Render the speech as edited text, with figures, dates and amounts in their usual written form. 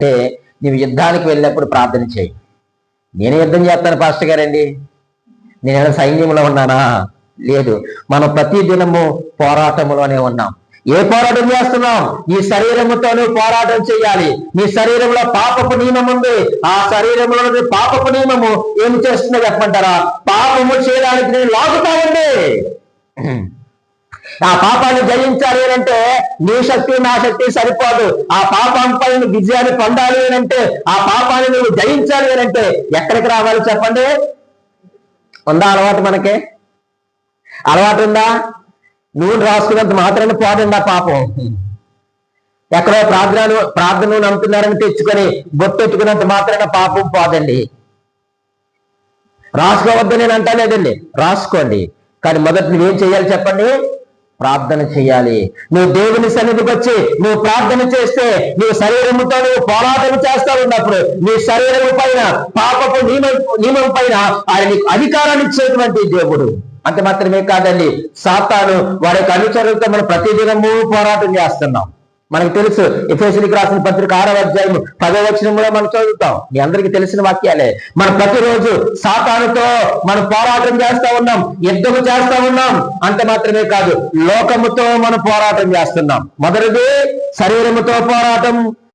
అంటే నువ్వు యుద్ధానికి వెళ్ళినప్పుడు ప్రార్థన చేయి. నేను యుద్ధం చేస్తాను పాస్టర్ గారండి, నేను సైన్యంలో ఉన్నానా? లేదు. మనం ప్రతి దినము పోరాటంలోనే ఉన్నాం. ఏ పోరాటం చేస్తున్నాం? నీ శరీరముతో నువ్వు పోరాటం చేయాలి. నీ శరీరంలో పాపపు నియమం ఉంది. ఆ శరీరంలో పాపపు నియమము ఏం చేస్తుందో చెప్పంటారా? పాపము చేయడానికి నేను లాగుతానండి. ఆ పాపాన్ని జయించాలి అంటే నీ శక్తి నా శక్తి సరిపోదు. ఆ పాపంపై విజయాన్ని పొందాలి అంటే, ఆ పాపాన్ని నువ్వు జయించాలి అంటే ఎక్కడికి రావాలి చెప్పండి? ఉందా అలవాటు? మనకే అలవాటు ఉందా? నూనె రాసుకున్నంత మాత్రాన్ని పోదండి ఆ పాపం. ఎక్కడో ప్రార్థనలు నమ్ముతున్నారని తెచ్చుకొని బొట్టెట్టుకున్నంత మాత్రాన పాపం పోదండి. రాసుకోవద్దు నేను అంటలేదండి, రాసుకోండి. కానీ మొదటి నువ్వేం చేయాలి చెప్పండి? ప్రార్థన చేయాలి. నువ్వు దేవుని సన్నిధికి వచ్చి నువ్వు ప్రార్థన చేస్తే నువ్వు శరీరముతో నువ్వు పోరాటం చేస్తా ఉన్నప్పుడు నీ శరీరము పైన పాపపు నియమం పైన ఆయన నీకు అధికారాన్ని ఇచ్చేటువంటి దేవుడు. అంత మాత్రమే కాదండి, సాతాను వారి యొక్క అనుచరులతో మనం ప్రతిదినము పోరాటం చేస్తున్నాం. మనకు తెలుసు, ఎఫెసీయులకు రాసిన పత్రిక 6వ అధ్యాయం 10వ వచనంలో మనం చదువుతాం. మీ అందరికీ తెలిసిన వాక్యాలే. మనం ప్రతిరోజు సాతానుతో మనం పోరాటం చేస్తా ఉన్నాం, యుద్ధము చేస్తా ఉన్నాం. అంత మాత్రమే కాదు, లోకముతో మనం పోరాటం చేస్తున్నాం. మొదటిది శరీరముతో పోరాటం,